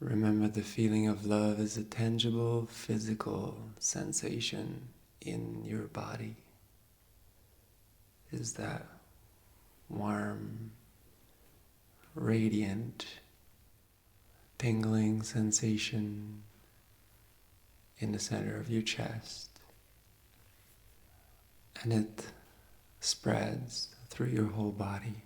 Remember, the feeling of love is a tangible physical sensation in your body. Is that warm, radiant, tingling sensation in the center of your chest. And it spreads through your whole body.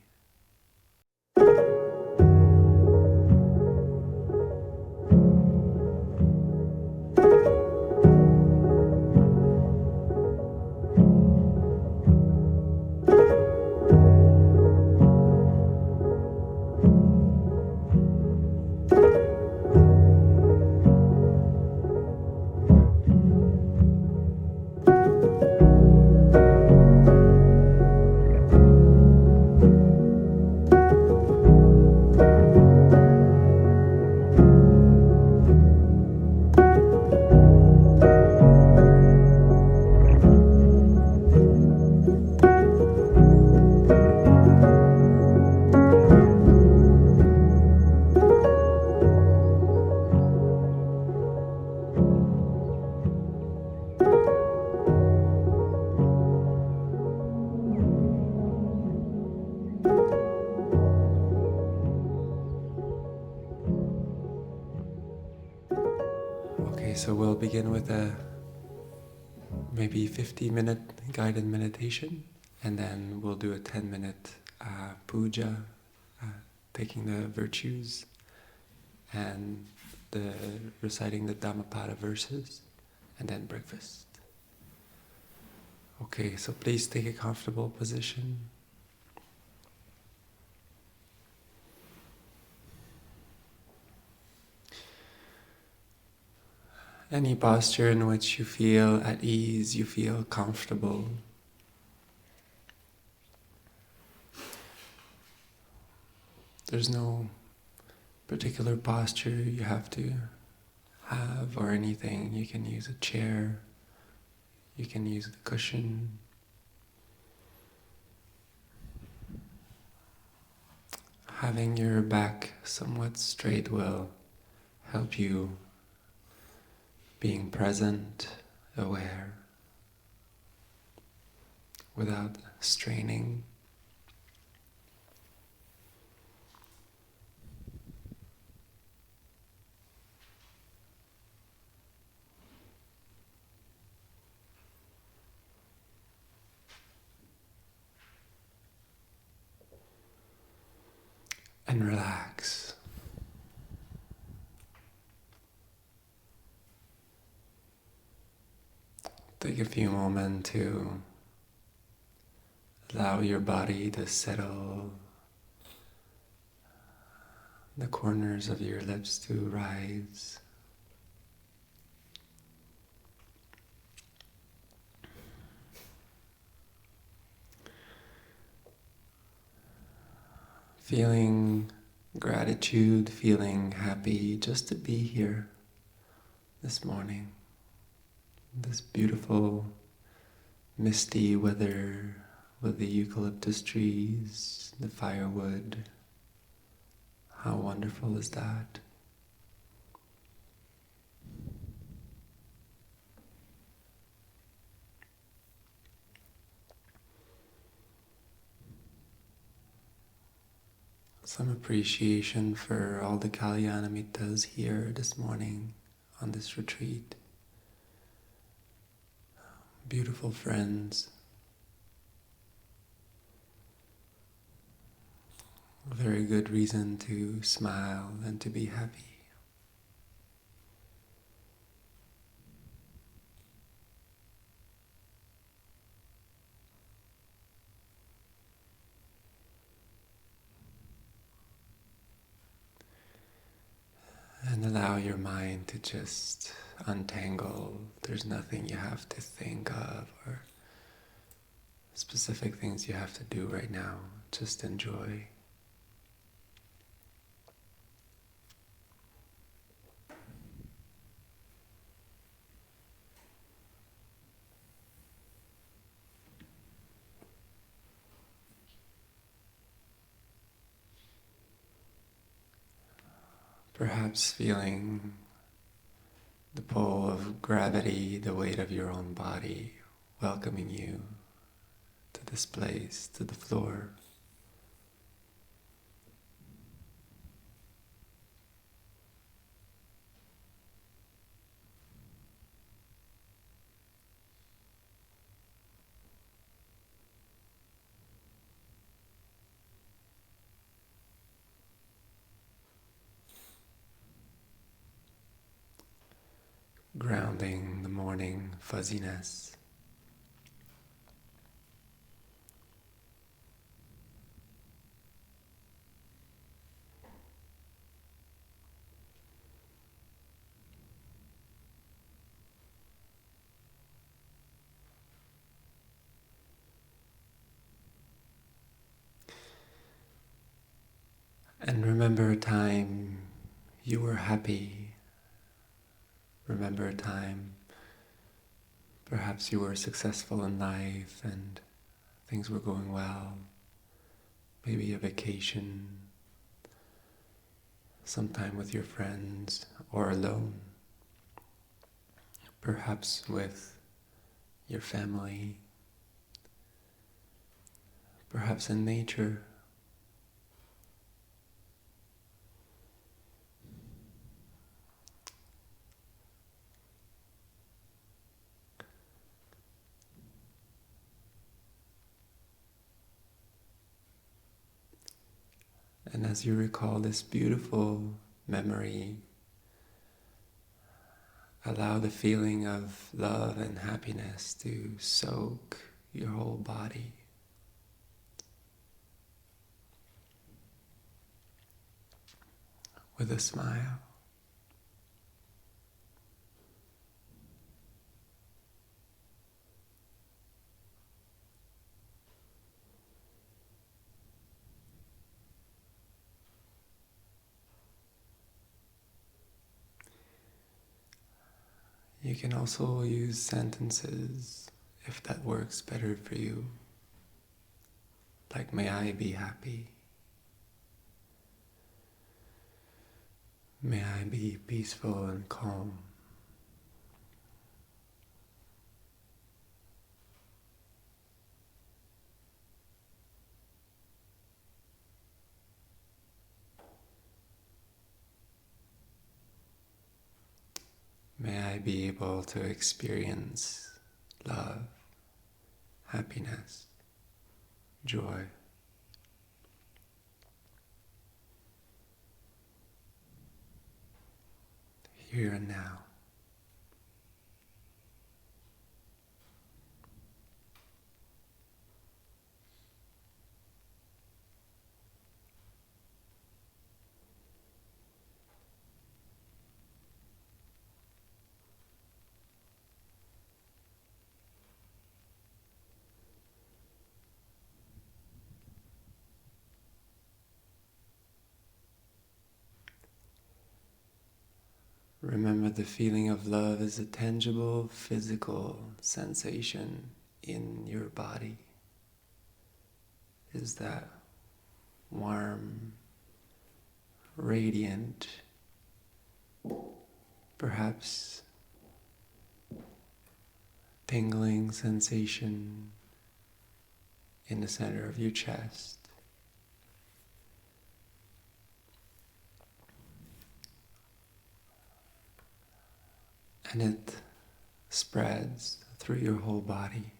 Okay, so we'll begin with a maybe 50-minute guided meditation, and then we'll do a 10-minute Pūjā, taking the virtues and reciting the Dhammapada verses, and then breakfast. Okay, so please take a comfortable position. Any posture in which you feel at ease, you feel comfortable. There's no particular posture you have to have or anything. You can use a chair, you can use the cushion. Having your back somewhat straight will help you being present, aware, without straining. And relax. Take a few moments to allow your body to settle, the corners of your lips to rise. Feeling gratitude, feeling happy just to be here this morning. This beautiful, misty weather with the eucalyptus trees, the firewood. How wonderful is that? Some appreciation for all the Kalyana Mittas here this morning on this retreat. Beautiful friends. A very good reason to smile and to be happy. And allow your mind to just untangle. There's nothing you have to think of or specific things you have to do right now. Just enjoy. Perhaps feeling the pull of gravity, the weight of your own body, welcoming you to this place, to the floor. Grounding the morning fuzziness. And remember a time you were happy. Remember a time perhaps you were successful in life and things were going well. Maybe a vacation, sometime with your friends or alone. Perhaps with your family. Perhaps in nature. And as you recall this beautiful memory, allow the feeling of love and happiness to soak your whole body. With a smile. You can also use sentences if that works better for you. Like, may I be happy. May I be peaceful and calm. May I be able to experience love, happiness, joy. Here and now. Remember, the feeling of love is a tangible physical sensation in your body. Is that warm, radiant, perhaps tingling sensation in the center of your chest. And it spreads through your whole body.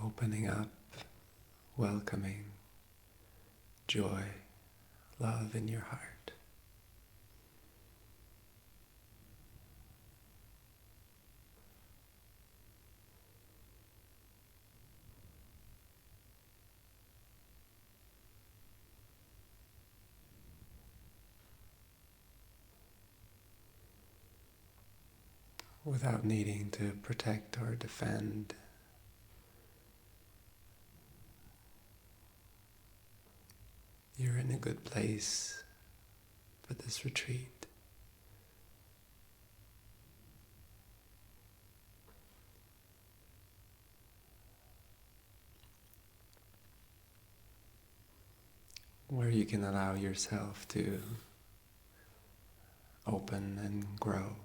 Opening up, welcoming joy, love in your heart. without needing to protect or defend. You're in a good place for this retreat. Where you can allow yourself to open and grow.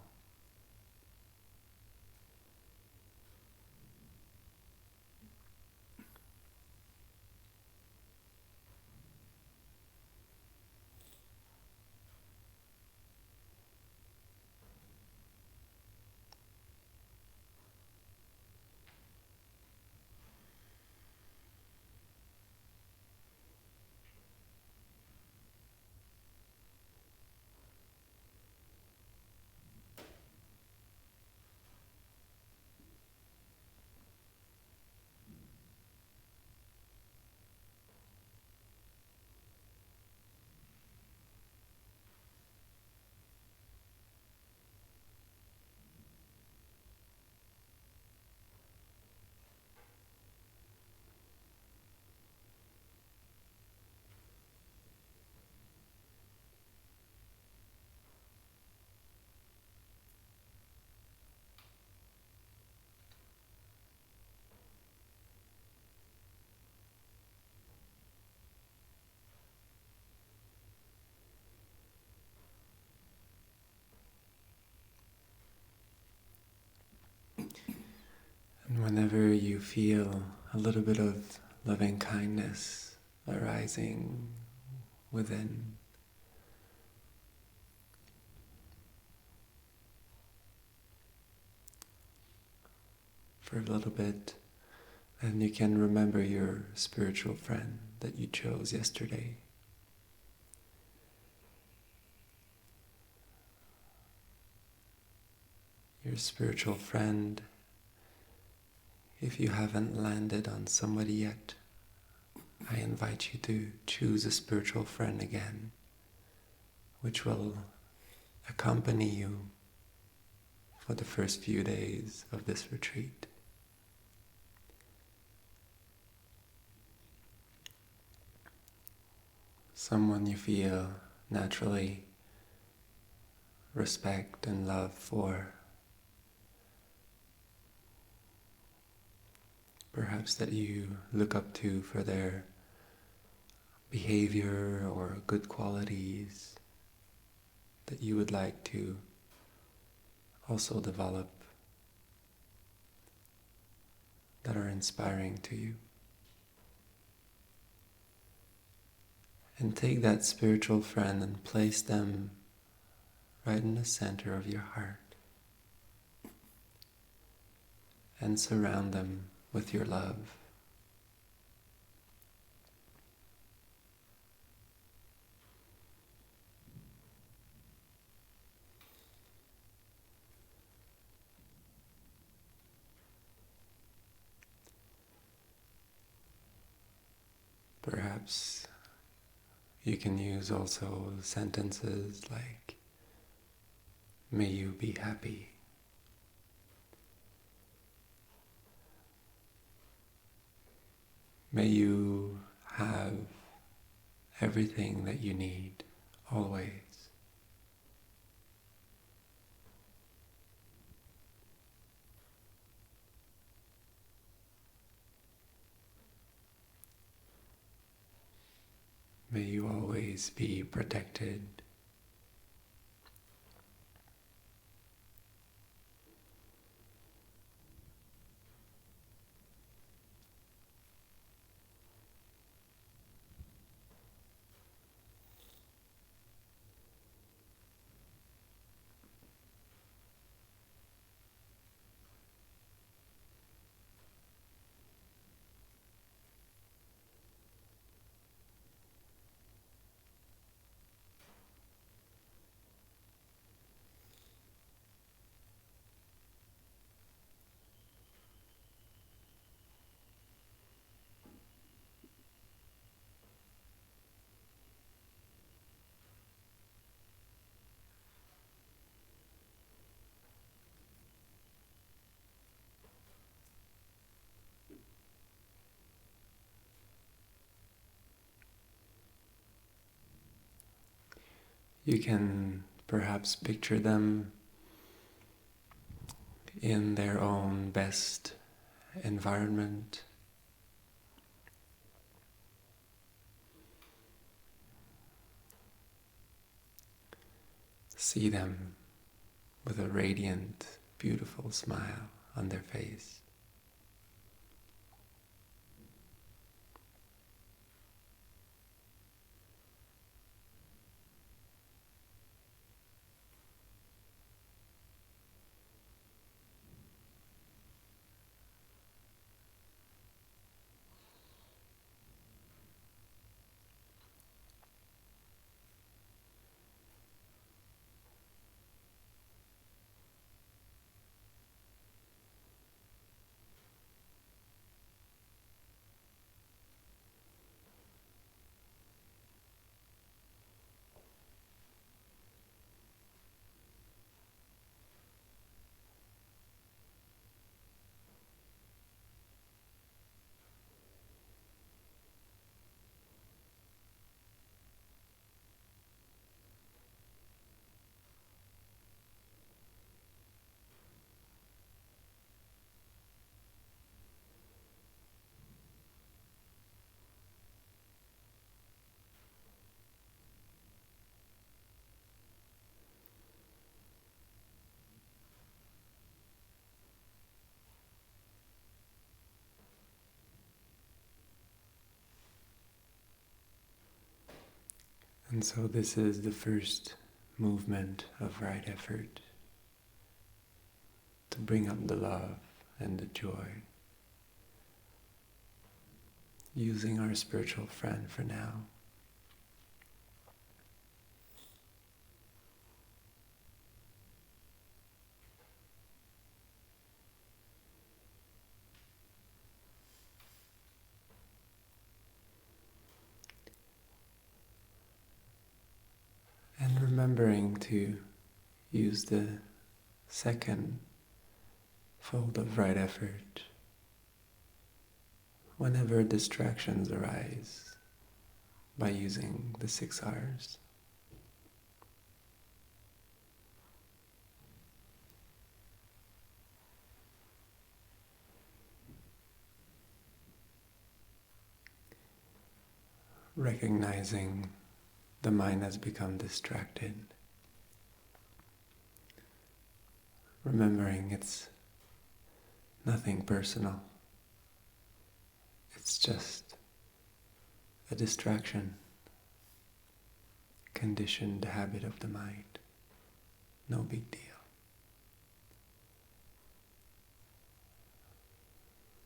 And whenever you feel a little bit of loving kindness arising within, for a little bit, then you can remember your spiritual friend that you chose yesterday. Your spiritual friend, if you haven't landed on somebody yet, I invite you to choose a spiritual friend again, which will accompany you for the first few days of this retreat. Someone you feel naturally respect and love for. Perhaps that you look up to for their behavior or good qualities that you would like to also develop, that are inspiring to you. And take that spiritual friend and place them right in the center of your heart and surround them with your love. Perhaps you can use also sentences like, "May you be happy." May you have everything that you need, always. May you always be protected. You can perhaps picture them in their own best environment. See them with a radiant, beautiful smile on their face. And so this is the first movement of right effort, to bring up the love and the joy, using our spiritual friend for now. And remembering to use the second fold of right effort whenever distractions arise by using the 6 R's. Recognizing the mind has become distracted. Remembering it's nothing personal. It's just a distraction, conditioned habit of the mind. No big deal.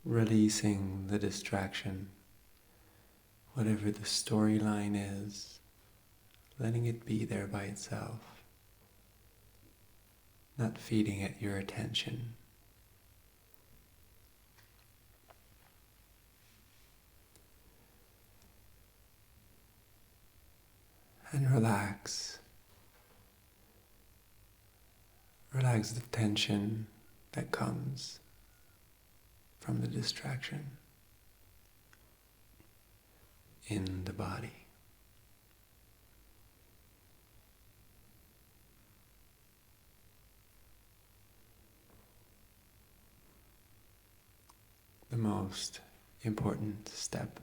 Releasing the distraction, whatever the storyline is, letting it be there by itself, not feeding it your attention. And relax. Relax the tension that comes from the distraction in the body. The most important step.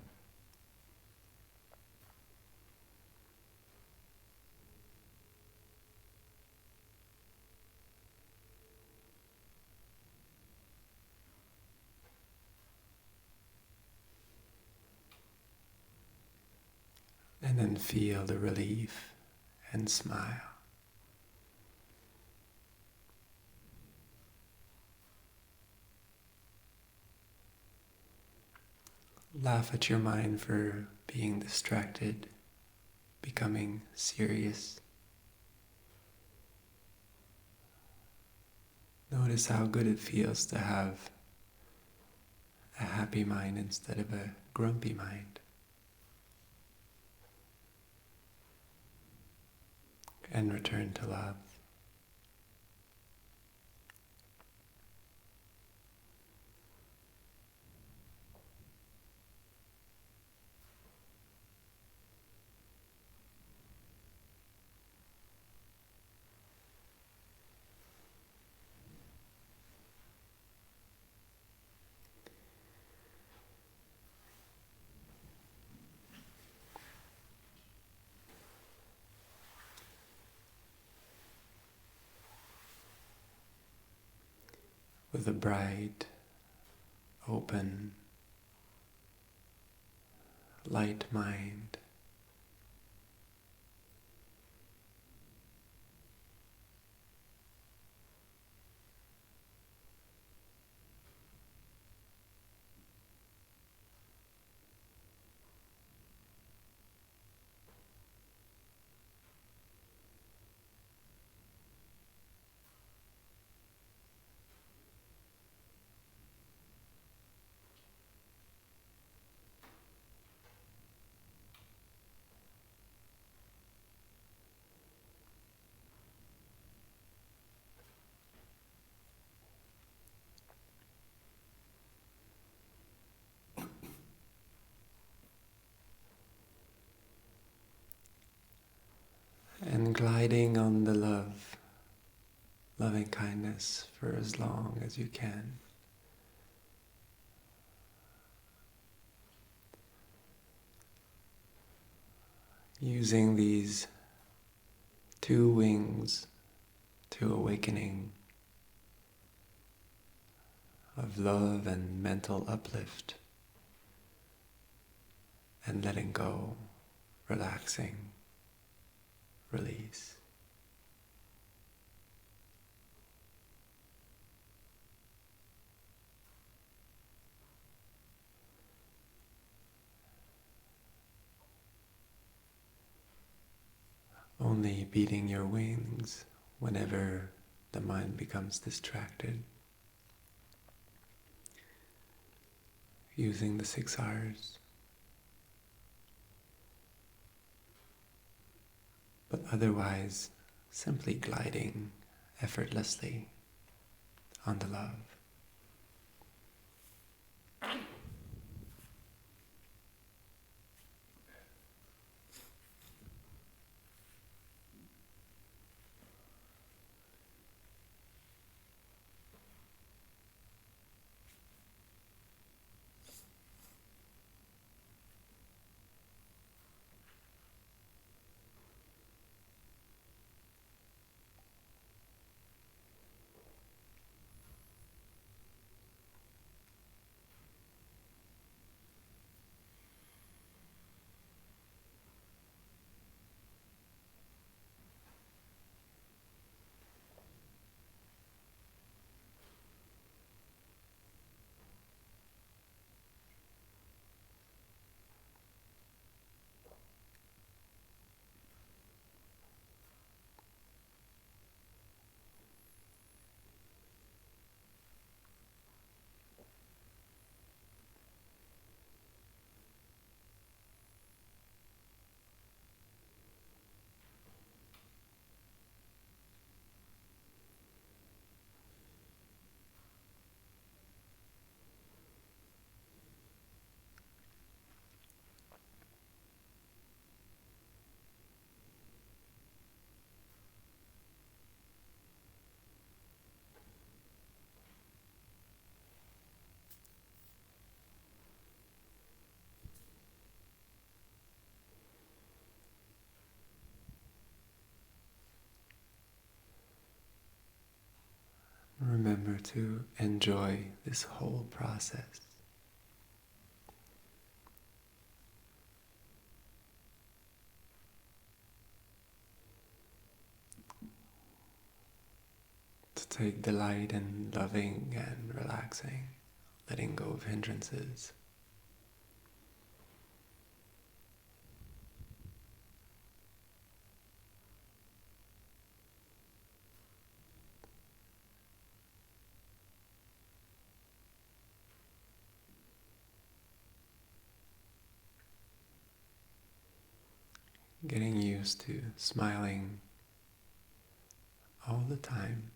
And then feel the relief and smile. Laugh at your mind for being distracted, becoming serious. Notice how good it feels to have a happy mind instead of a grumpy mind. And return to love. with a bright, open, light mind. And gliding on the loving kindness for as long as you can. Using these two wings to awakening of love and mental uplift, and letting go, relaxing, release. Only beating your wings whenever the mind becomes distracted. Using the 6 R's. But otherwise, simply gliding effortlessly on the love. Remember to enjoy this whole process. To take delight in loving and relaxing, letting go of hindrances. Getting used to smiling all the time.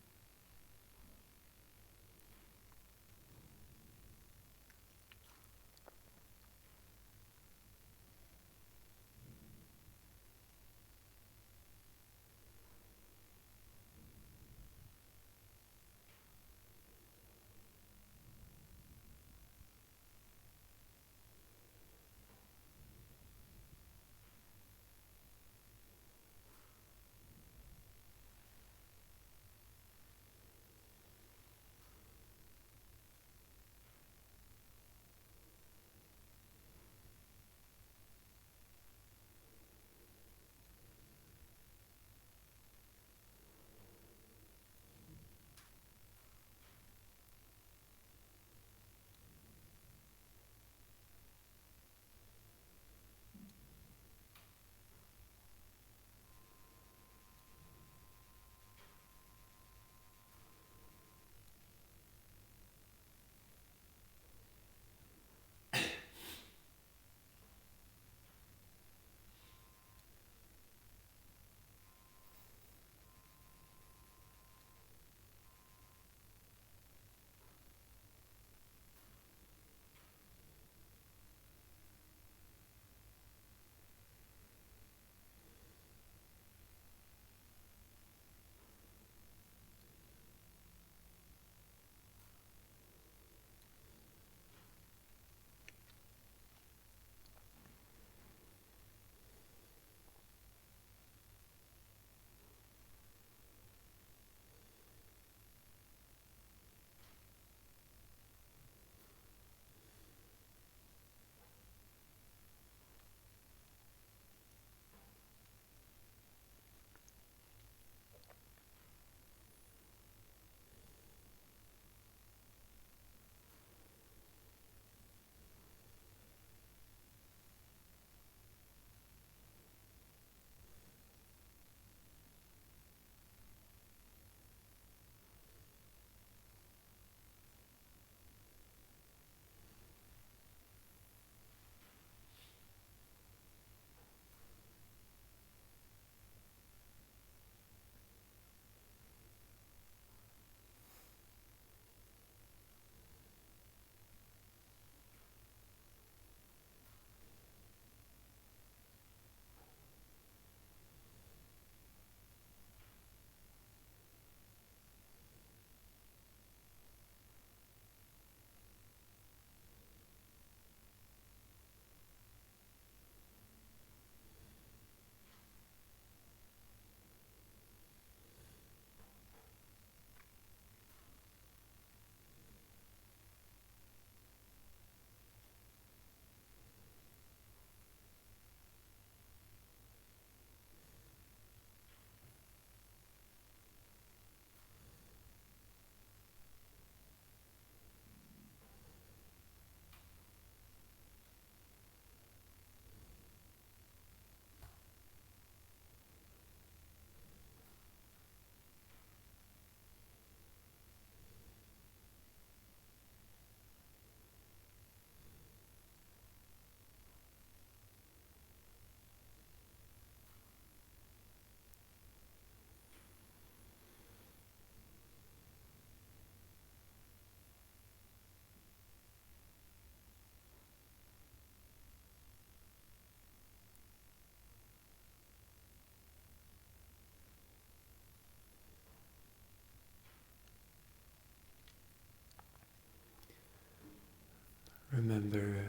remember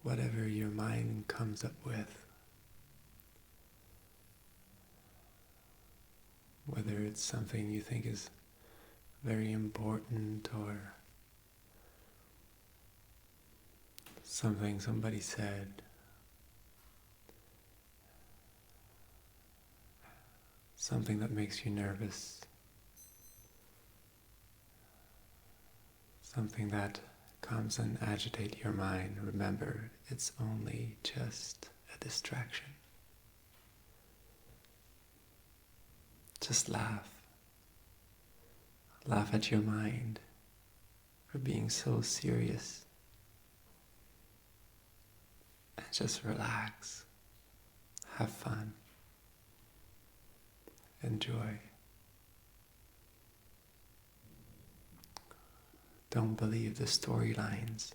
whatever your mind comes up with. Whether it's something you think is very important or something somebody said, something that makes you nervous, something that comes and agitate your mind. Remember, it's only just a distraction. Just laugh. Laugh at your mind for being so serious. And just relax. Have fun. Enjoy. Don't believe the storylines.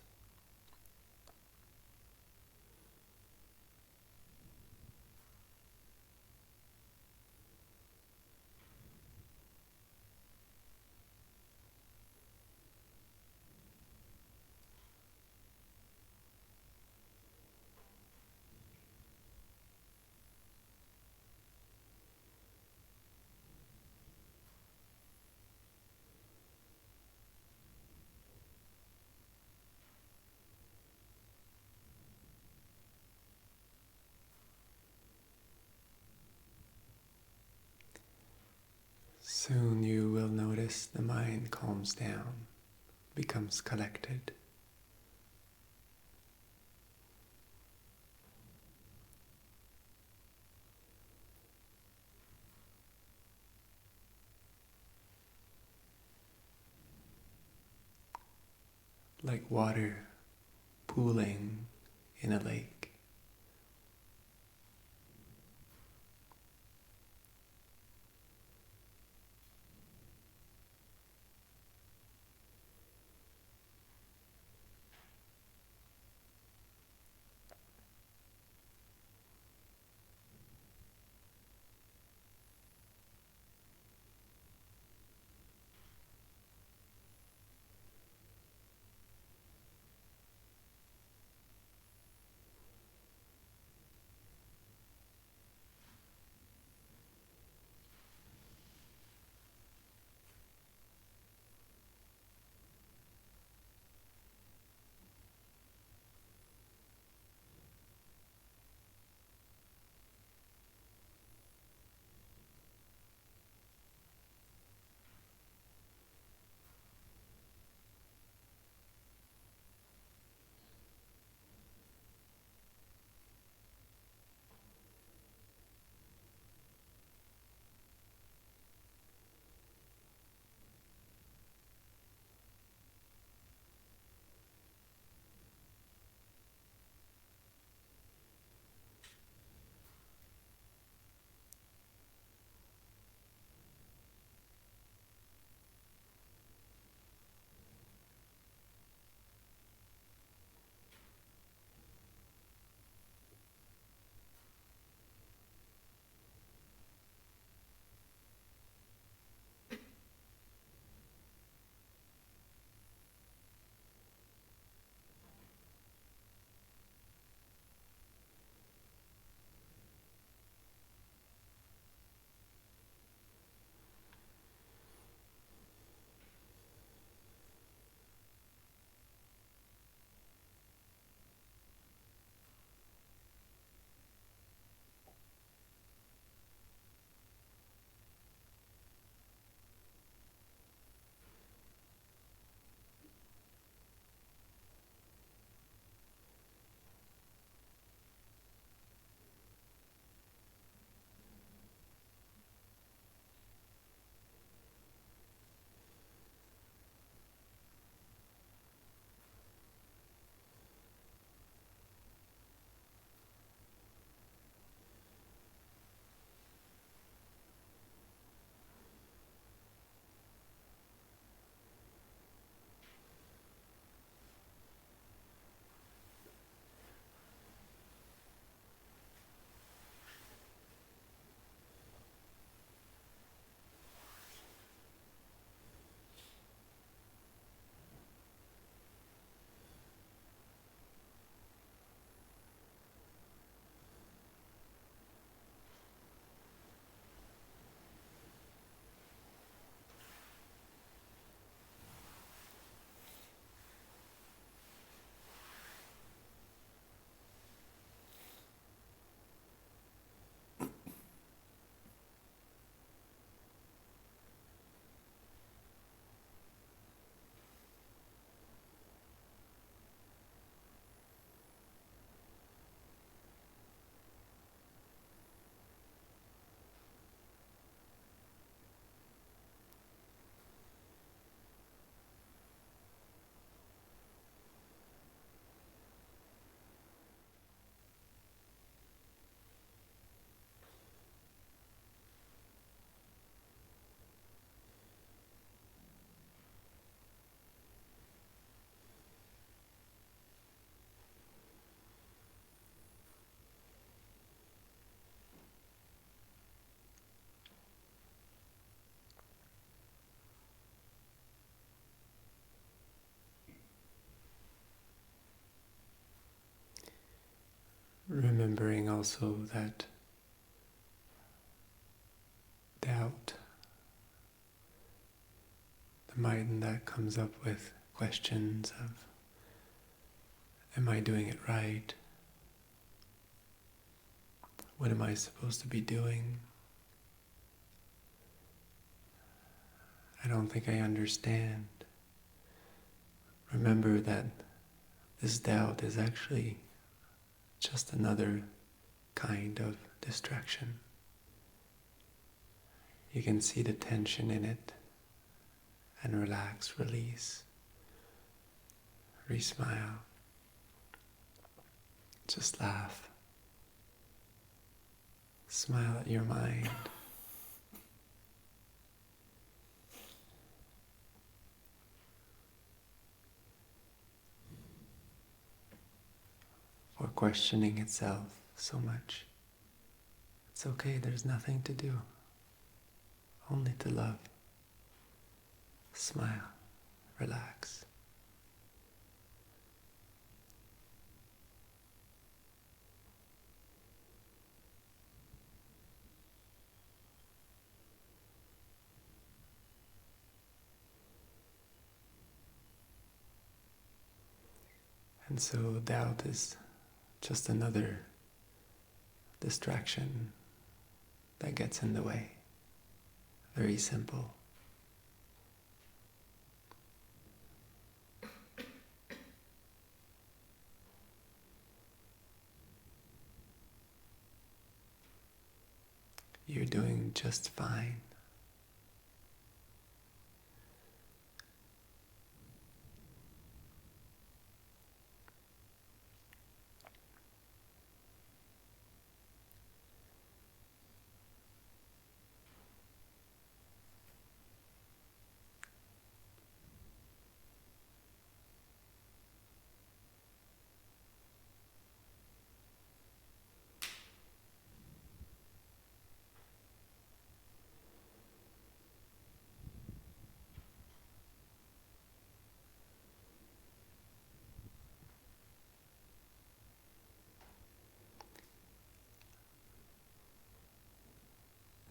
Soon you will notice the mind calms down, becomes collected. Like water pooling in a lake. remembering also that doubt, the mind that comes up with questions of, am I doing it right? What am I supposed to be doing? I don't think I understand. Remember that this doubt is actually just another kind of distraction. You can see the tension in it and relax, release, re-smile, just laugh, smile at your mind. Or questioning itself so much. It's okay, there's nothing to do. Only to love. Smile. Relax. And so doubt is just another distraction that gets in the way. Very simple. You're doing just fine.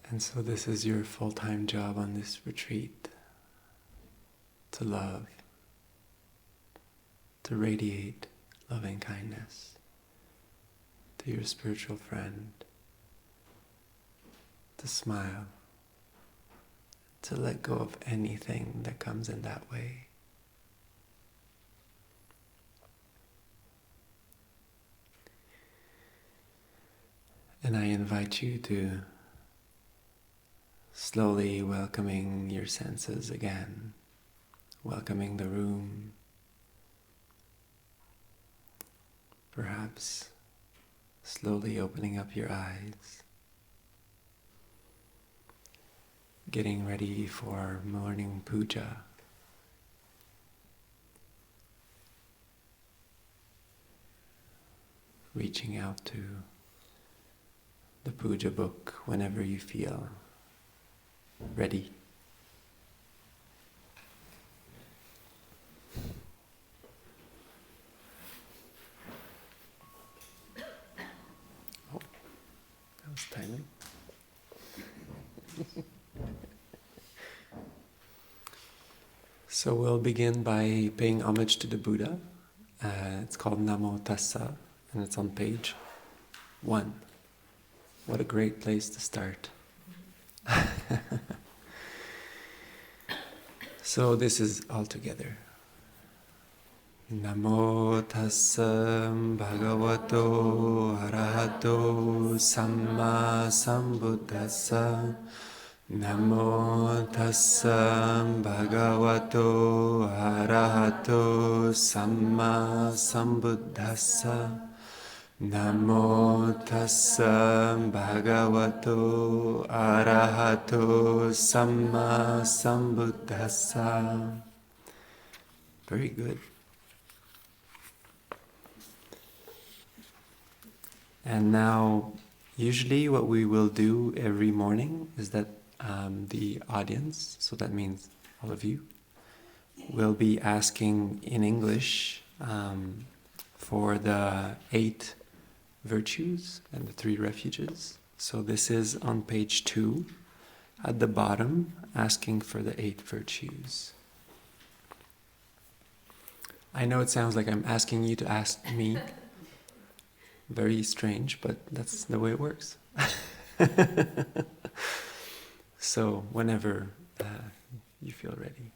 And so this is your full-time job on this retreat, to love, to radiate loving kindness to your spiritual friend, to smile, to let go of anything that comes in that way. And I invite you to slowly welcoming your senses again, welcoming the room, perhaps slowly opening up your eyes, getting ready for morning Pūjā. Reaching out to the Pūjā book whenever you feel ready. Oh, that was timely. So we'll begin by paying homage to the Buddha. It's called Namo Tassa, and it's on page 1. What a great place to start. So this is all together. Namo tassa bhagavato arahato samma sambuddhassa. Namo tassa bhagavato arahato samma sambuddhassa. Namo tassa bhagavato arahato samma sambuddhassa. Very good. And now, usually what we will do every morning is that the audience, so that means all of you, will be asking in English for the 8 virtues and the 3 refuges. So this is on page 2 at the bottom, asking for the 8 virtues. I know it sounds like I'm asking you to ask me. Very strange, but that's the way it works. So whenever you feel ready.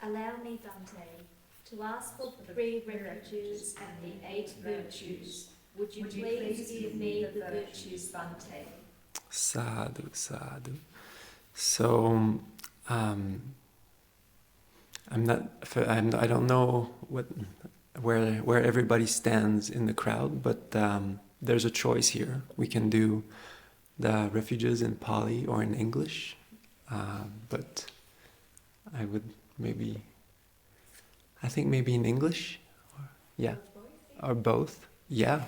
Allow me, Bhante, to ask for the 3 refuges and the 8 virtues. Would you please give me the virtues, Bhante? Sadhu, sadhu. So I don't know where everybody stands in the crowd, but there's a choice here. We can do the refuges in Pali or in English, but I think maybe in English, or both. Yeah.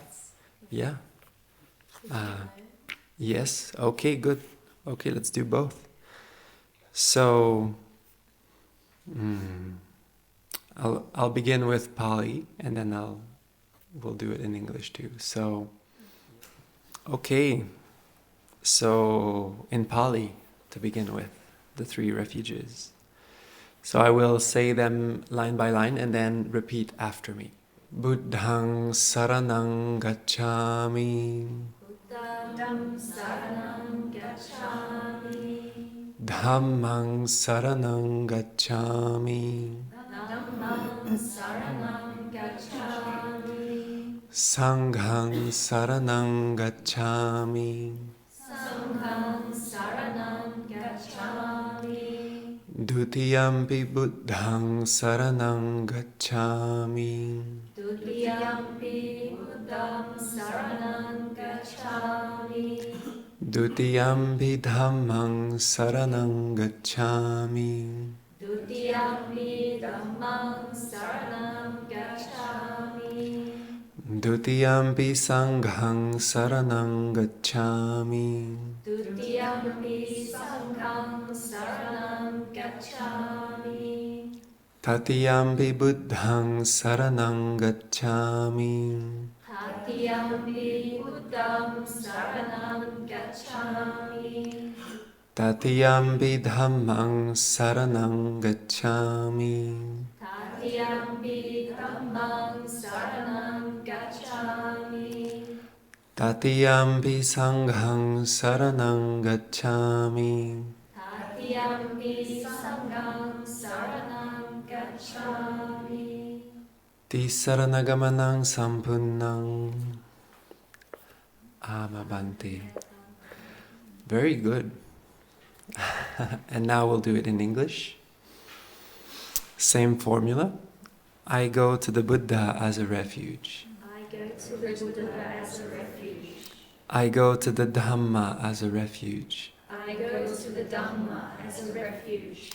Yes. Okay. Good. Okay. Let's do both. So. I'll begin with Pali, and then we'll do it in English too. So, okay. So in Pali, to begin with, the 3 refuges. So I will say them line by line and then repeat after me. Buddhaṃ saranang gacchāmi. Buddhaṃ saranang gacchāmi. Dhammaṃ saranang gacchāmi. Dhammaṃ saranang gacchāmi. Sanghaṃ saranang gacchāmi. Sangham saranam gacchami. Dutiyampi buddhaṃ saranang gacchāmi. Dutiyampi buddham saranam gacchami. Dutiyampi dhammaṃ saranang gacchāmi. Dutiyampi dhammam saranam gacchami. Dutiyampi sanghaṃ saranang gacchāmi. Dutiyampi sangham saranam gacchami. Tatiyampi buddhaṃ saranang gacchāmi. Tatiyampi buddham saranam gacchami. Tatiyampi dhammaṃ saranang gacchāmi. Tatiyampi dhammam saranam gacchami. Tatiyampi sanghaṃ saranang gacchāmi. Tatiyampi sangham saranam gacchami. Tisaranagamanaṃ sampunnaṃ. Bhante. Very good. And now we'll do it in English. Same formula. I go to the Buddha as a refuge. I go to the Buddha as a refuge. I go to the Dhamma as a refuge. I go to the Dhamma as a refuge.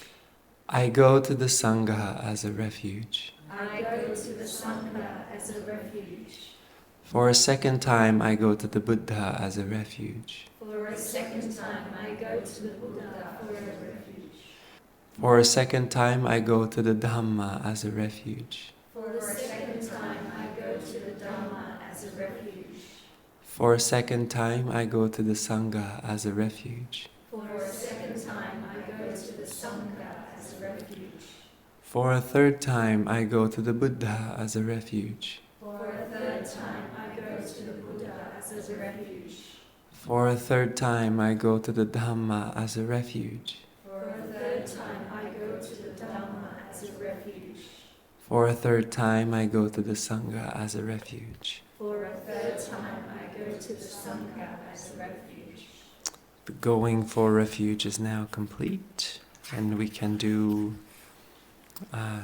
I go to the Sangha as a refuge. I go to the Sangha as a refuge. For a second time, I go to the Buddha as a refuge. For a second time, I go to the Buddha for a refuge. For a second time, I go to the Dhamma as a refuge. For the second time, I go to the Dhamma as a refuge. For a second time, I go to the Sangha as a refuge. For a second time, I go to the Sangha as a refuge. For a third time, I go to the Buddha as a refuge. For a third time, I go to the Buddha as a refuge. For a third time, I go to the Dhamma as a refuge. For a third time, I go to the Dhamma as a refuge. For a third time, I go to the Sangha as a refuge. For a third time, I go to the Sangha as a refuge. The going for refuge is now complete, and we can do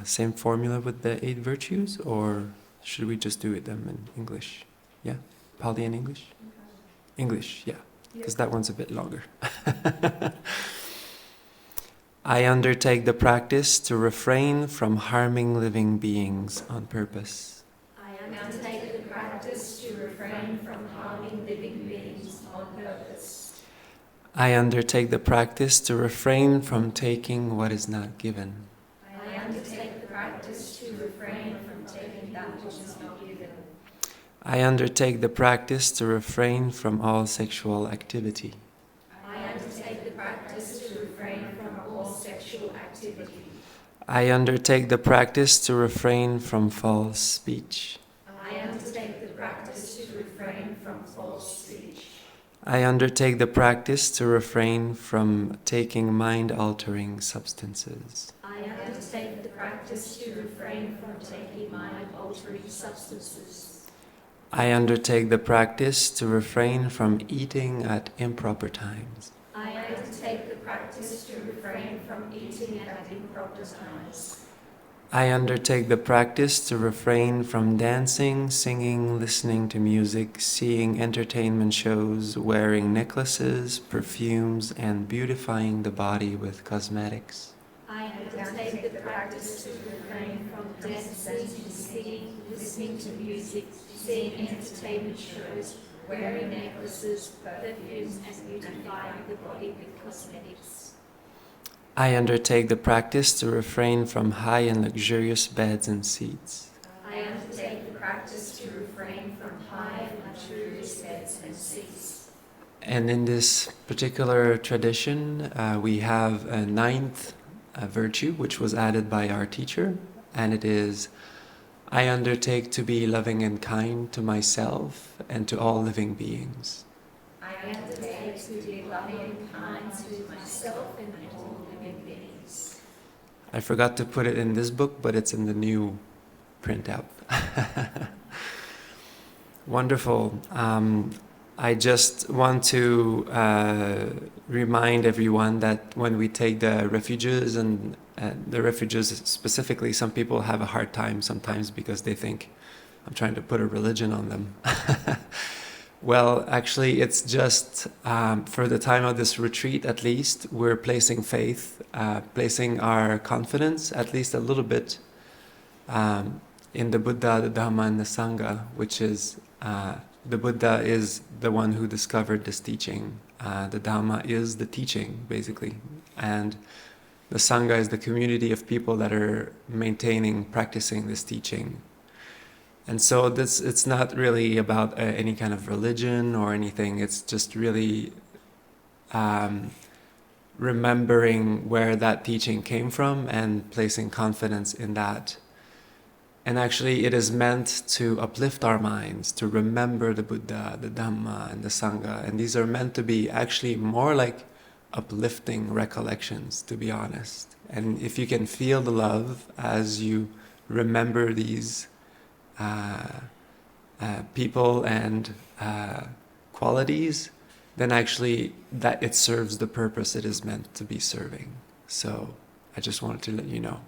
same formula with the 8 virtues, or should we just do them in English? Yeah? Pali and English? English, yeah, because that one's a bit longer. I undertake the practice to refrain from harming living beings on purpose. I undertake the practice to refrain from harming living beings on purpose. I undertake the practice to refrain from taking what is not given. I undertake the practice to refrain from taking that which is not given. I undertake the practice to refrain from all sexual activity. I undertake the practice to refrain from all sexual activity. I undertake the practice to refrain from false speech. I undertake the practice to refrain from false speech. I undertake the practice to refrain from taking mind-altering substances. I undertake the practice to refrain from taking mind-altering substances. I undertake the practice to refrain from eating at improper times. I undertake the practice to refrain from eating at improper times. I undertake the practice to refrain from dancing, singing, listening to music, seeing entertainment shows, wearing necklaces, perfumes, and beautifying the body with cosmetics. I undertake the practice to refrain from dancing, singing, listening to music, seeing entertainment shows, wearing necklaces, perfumes, and beautifying the body with cosmetics. I undertake the practice to refrain from high and luxurious beds and seats. I undertake the practice to refrain from high and luxurious beds and seats. And in this particular tradition, we have a ninth virtue, which was added by our teacher, and it is, I undertake to be loving and kind to myself and to all living beings. I undertake to be loving and kind to myself and all living beings. I forgot to put it in this book, but it's in the new printout. Wonderful. I just want to remind everyone that when we take the refuges, and the refuges specifically, some people have a hard time sometimes because they think I'm trying to put a religion on them. Well, actually, it's just for the time of this retreat, at least, we're placing faith, placing our confidence, at least a little bit, in the Buddha, the Dhamma, and the Sangha, which is the Buddha is the one who discovered this teaching. The Dhamma is the teaching, basically. And the Sangha is the community of people that are maintaining, practicing this teaching. And so it's not really about any kind of religion or anything. It's just really remembering where that teaching came from and placing confidence in that. And actually it is meant to uplift our minds, to remember the Buddha, the Dhamma, and the Sangha. And these are meant to be actually more like uplifting recollections, to be honest. And if you can feel the love as you remember these people and qualities, then actually that it serves the purpose it is meant to be serving. So I just wanted to let you know.